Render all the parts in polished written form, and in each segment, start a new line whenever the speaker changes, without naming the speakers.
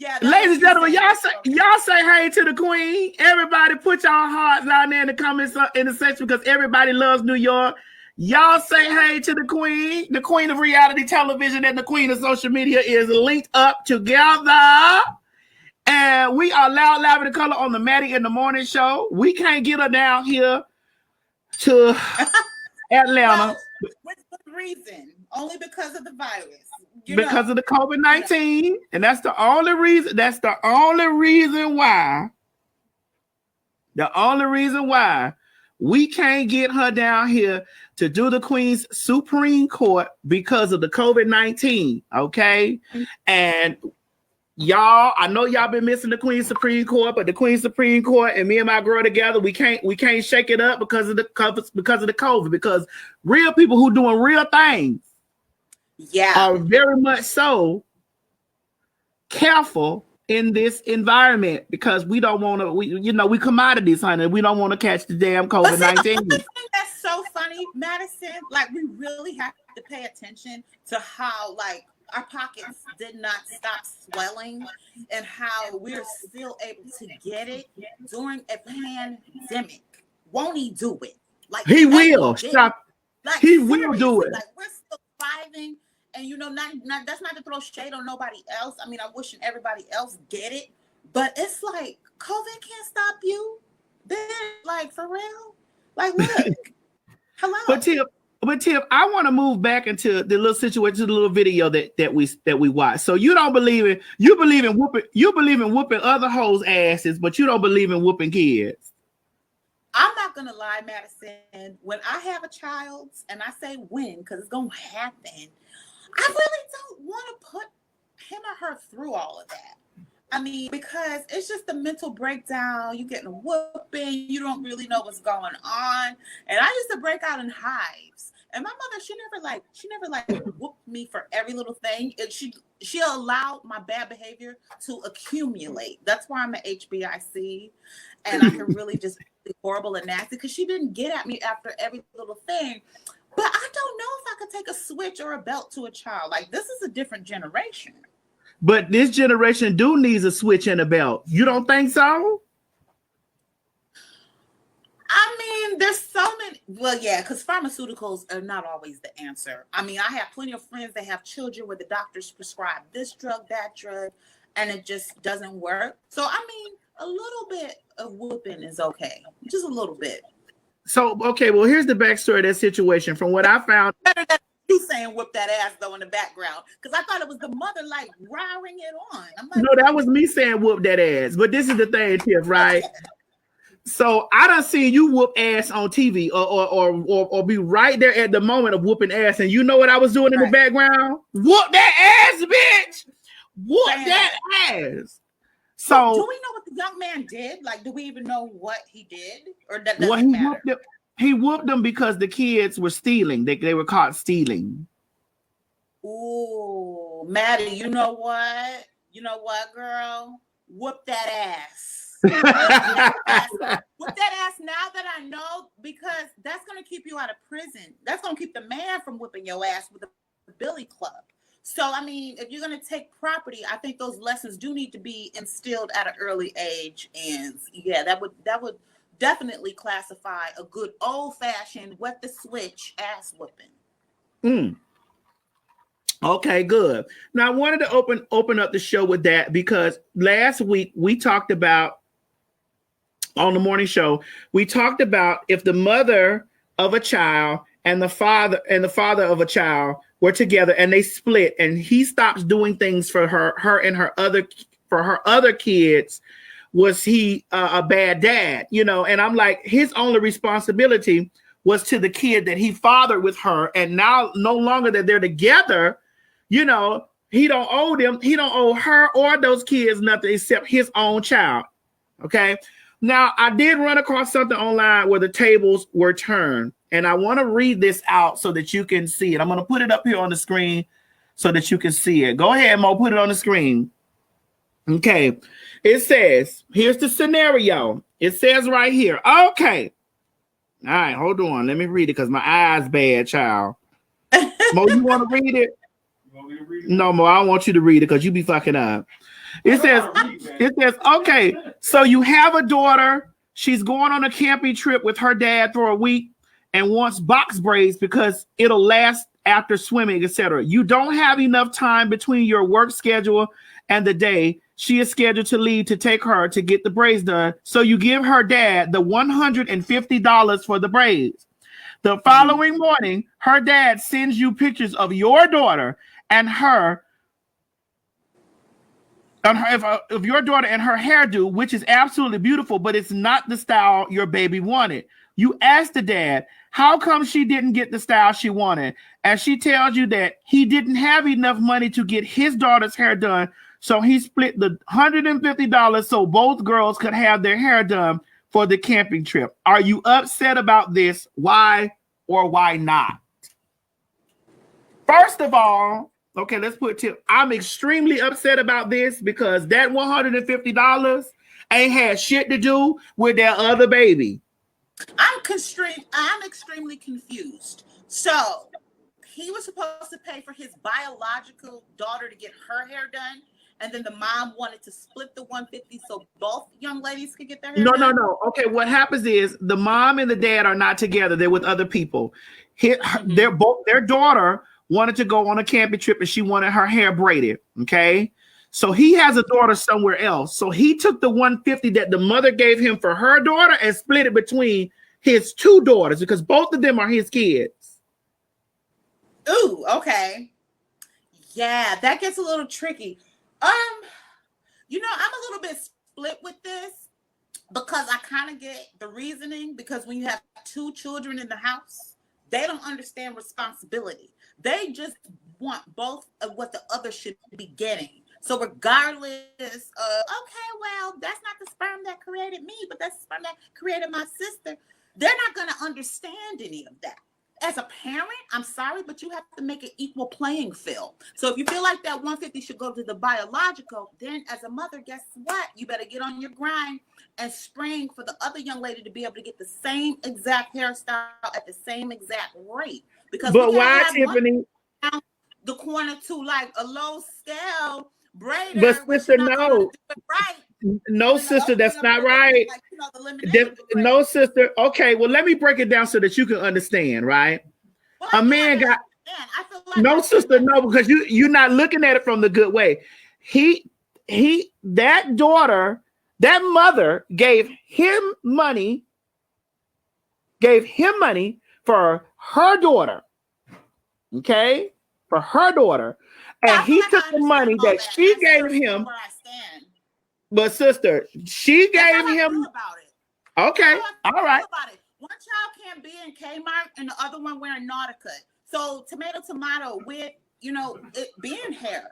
Yeah,
ladies and gentlemen, y'all say hey to the queen. Everybody put y'all hearts down there in the comments in the section because everybody loves New York. Y'all say hey to the queen of reality television and the queen of social media is linked up together. And we are Loud, Loud in the Color on the Maddie in the Morning Show. We can't get her down here to Atlanta.
Well, with good reason. Only because of the virus.
Because of the COVID-19. And that's the only reason. That's the only reason why. The only reason why we can't get her down here to do the Queen's Supreme Court because of the COVID-19. Okay. And y'all, I know y'all been missing the Queen's Supreme Court, but the Queen's Supreme Court and me and my girl together, we can't shake it up because of the COVID, because real people who doing real things are very much so careful in this environment because we don't want to, we commodities, honey. We don't want to catch the damn COVID-19.
That's so funny, Madison. Like, we really have to pay attention to how, like, our pockets did not stop swelling and how we're still able to get it during a pandemic. Won't he do it? Like,
he will. Stop.
Like,
he will do it.
Like, we're still thriving. And, not that's not to throw shade on nobody else. I mean, I'm wishing everybody else get it. But it's like, COVID can't stop you. Then, like, for real? Like, look. Hello.
But Tiff, I want to move back into the little situation, the little video that we watched. So you don't believe in, you believe in whooping other hoes' asses, but you don't believe in whooping kids.
I'm not gonna lie, Madison. When I have a child, and I say when, because it's gonna happen, I really don't want to put him or her through all of that. I mean, because it's just a mental breakdown. You getting a whooping, you don't really know what's going on. And I used to break out in hives. And my mother, she never whooped me for every little thing. She allowed my bad behavior to accumulate. That's why I'm an HBIC, and I can really just be horrible and nasty because she didn't get at me after every little thing. But I don't know if I could take a switch or a belt to a child. Like, this is a different generation.
But this generation needs a switch and a belt. You don't think so?
I mean, there's so many. Well, yeah, because pharmaceuticals are not always the answer. I mean, I have plenty of friends that have children where the doctors prescribe this drug, that drug, and it just doesn't work. So, I mean, a little bit of whooping is okay. Just a little bit.
So, okay, well, here's the backstory of that situation. From what I found.
Better than you saying whoop that ass, though, in the background. Because I thought it was the mother, like, roaring it on. I'm like,
no, that was me saying whoop that ass. But this is the thing, Tiff, right? So I done seen you whoop ass on TV or be right there at the moment of whooping ass. And you know what I was doing in the background? Whoop that ass, bitch! Whoop that ass! So
do we know what the young man did? Like, do we even know what he did? Or that doesn't matter?
He whooped them because the kids were stealing. They were caught stealing.
Ooh, Maddie, you know what? You know what, girl? Whoop that ass. Whoop that ass now that I know, because that's going to keep you out of prison. That's going to keep the man from whipping your ass with the billy club. So, I mean, if you're going to take property, I think those lessons do need to be instilled at an early age. And yeah, that would definitely classify a good old-fashioned wet the switch ass whooping.
Okay, good. Now I wanted to open up the show with that because last week we talked about on the morning show, we talked about if the mother of a child and the father of a child were together and they split and he stops doing things for her and her other kids, was he a bad dad? And I'm like, his only responsibility was to the kid that he fathered with her, and now no longer that they're together, he don't owe them, he don't owe her or those kids nothing except his own child. Okay. Now I did run across something online where the tables were turned, and I want to read this out so that you can see it. I'm going to put it up here on the screen so that you can see it. Go ahead, Mo, put it on the screen. Okay. It says, here's the scenario. It says right here. Okay. All right, hold on. Let me read it because my eye's bad, child. Mo, you want to read it?
You want me to read it?
No, Mo, I don't want you to read it because you be fucking up. It says, okay, so you have a daughter. She's going on a camping trip with her dad for a week and wants box braids because it'll last after swimming, etc. You don't have enough time between your work schedule and the day she is scheduled to leave to take her to get the braids done. So you give her dad the $150 for the braids. The following morning, her dad sends you pictures of your daughter and her of your daughter and her hairdo, which is absolutely beautiful, but it's not the style your baby wanted. You ask the dad, how come she didn't get the style she wanted? And she tells you that he didn't have enough money to get his daughter's hair done, so he split the $150 so both girls could have their hair done for the camping trip. Are you upset about this? Why or why not? First of all, okay, let's put Tip. I'm extremely upset about this because that $150 ain't had shit to do with their other baby.
I'm extremely confused. So he was supposed to pay for his biological daughter to get her hair done, and then the mom wanted to split the $150 so both young ladies could get their hair done?
No. Okay, what happens is the mom and the dad are not together. They're with other people. Their daughter wanted to go on a camping trip and she wanted her hair braided. Okay. So he has a daughter somewhere else. So he took the $150 that the mother gave him for her daughter and split it between his two daughters because both of them are his kids.
Ooh, okay. Yeah, that gets a little tricky. I'm a little bit split with this because I kind of get the reasoning, because when you have two children in the house, they don't understand responsibility. They just want both of what the other should be getting. So regardless of, okay, well, that's not the sperm that created me, but that's the sperm that created my sister, they're not going to understand any of that. As a parent, I'm sorry, but you have to make an equal playing field. So if you feel like that $150 should go to the biological, then as a mother, guess what? You better get on your grind and spring for the other young lady to be able to get the same exact hairstyle at the same exact rate. Because
but why, Tiffany?
The corner to like a low scale braider.
But sister, no. No, sister, that's not right. No, sister. Okay, well, let me break it down so that you can understand, right? Well, a man got no, sister, no, because you're not looking at it from the good way. That daughter, that mother gave him money for her daughter. Okay, for her daughter, and he took the money that she gave him. But sister, she gave him. Okay, all right.
One child can't be in Kmart and the other one wearing Nautica. So tomato with it being hair.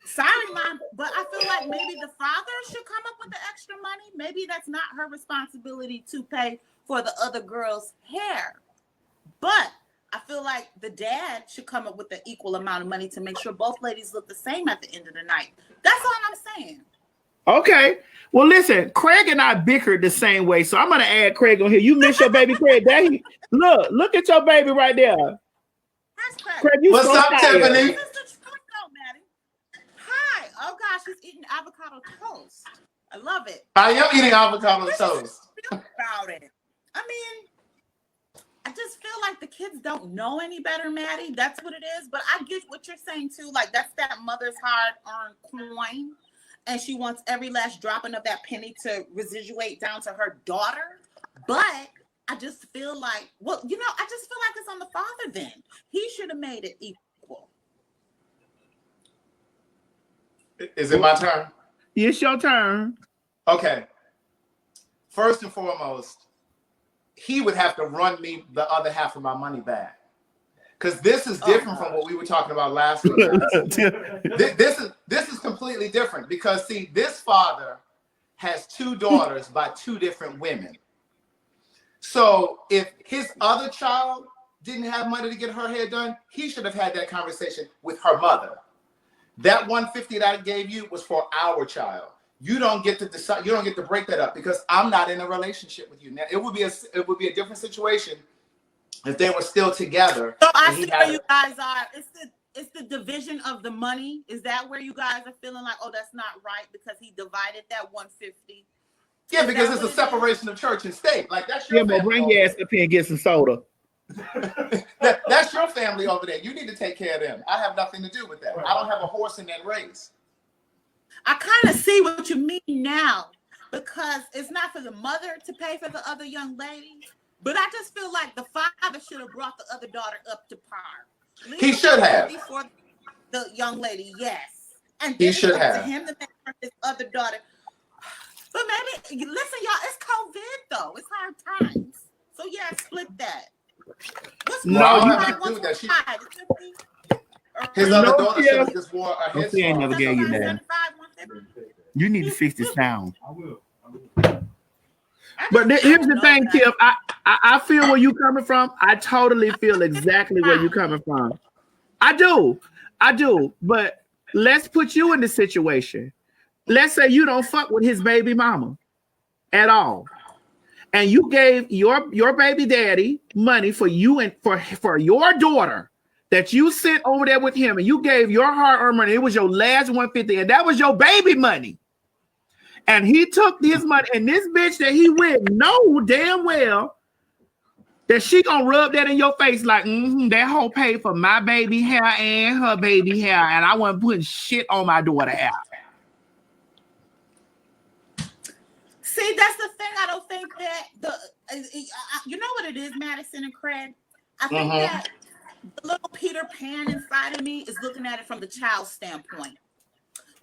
Sorry, Mom, but I feel like maybe the father should come up with the extra money. Maybe that's not her responsibility to pay for the other girl's hair. But I feel like the dad should come up with the equal amount of money to make sure both ladies look the same at the end of the night. That's all I'm saying.
Okay. Well, listen, Craig and I bickered the same way, so I'm going to add Craig on here. You miss your baby, Craig. Look at your baby right there.
Craig,
what's up, Tiffany?
Hi. Oh, gosh, he's eating avocado toast. I love it.
I am eating avocado toast.
About it. I mean, I just feel like the kids don't know any better, Maddie. That's what it is. But I get what you're saying, too. Like, that's that mother's hard-earned coin. And she wants every last dropping of that penny to residuate down to her daughter. But I just feel like, I just feel like it's on the father then. He should have made it equal.
Is it my turn?
It's your turn.
Okay. First and foremost, he would have to run me the other half of my money back. Because this is different from what we were talking about last week. This is completely different because, see, this father has two daughters by two different women. So if his other child didn't have money to get her hair done, he should have had that conversation with her mother. That $150 that I gave you was for our child. You don't get to decide. You don't get to break that up because I'm not in a relationship with you. Now, it would be a different situation if they were still together.
So I see where you guys are. it's the division of the money. Is that where you guys are feeling like, oh, that's not right because he divided that 150?
Yeah, because it's a separation of church and state. Like that's your
Yeah, but
family.
bring your ass up here and get some soda.
That's your family over there. You need to take care of them. I have nothing to do with that. I don't have a horse in that race.
I kind of see what you mean now, because it's not for the mother to pay for the other young lady, but I just feel like the father should have brought the other daughter up to par.
He should have.
Before the young lady, yes. And
He should have.
To him to make her his other daughter. But maybe, listen, y'all, it's COVID, though. It's hard times. So, yeah, split that. What's
No,
you
like
have to do that.
His
other daughter should have just wore a headscarf.
She ain't never gave you that. You need to fix the sound.
I will.
But here's the thing, Tiff. I feel where you coming from. I totally feel exactly where you coming from. I do. But let's put you in the situation. Let's say you don't fuck with his baby mama at all, and you gave your baby daddy money for you and for your daughter that you sent over there with him, and you gave your hard-earned money. It was your last 150, and that was your baby money. And he took his money, and this bitch that he with know damn well that she gonna rub that in your face like, that hoe paid for my baby hair and her baby hair, and I wasn't putting shit on my daughter hair.
See, that's the thing. I don't think that you know what it is, Madison and Craig? I think that the little Peter Pan inside of me is looking at it from the child's standpoint.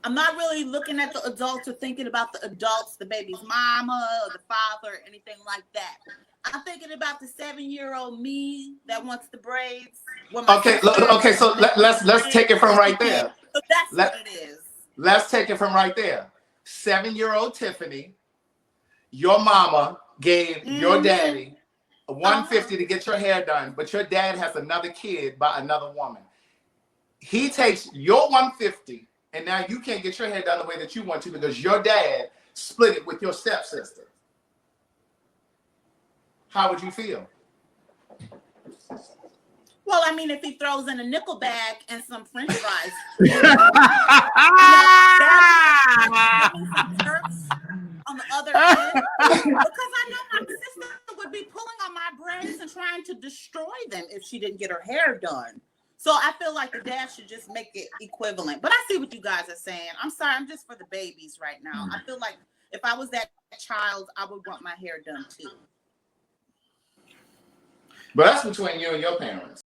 I'm not really looking at the adults or thinking about the adults, the baby's mama or the father or anything like that. I'm thinking about the 7-year-old me that wants the braids.
Okay, so let's take it from right there.
So that's what it is.
Let's take it from right there. 7-year-old Tiffany, your mama gave your daddy $150 to get your hair done, but your dad has another kid by another woman. He takes your $150, and now you can't get your hair done the way that you want to because your dad split it with your stepsister. How would you feel?
Well, I mean, if he throws in a nickel bag and some French fries, on the other end, because I know my sister would be pulling on my braids and trying to destroy them if she didn't get her hair done. So I feel like the dad should just make it equivalent. But I see what you guys are saying. I'm sorry, I'm just for the babies right now. I feel like if I was that child, I would want my hair done too.
But that's between you and your parents.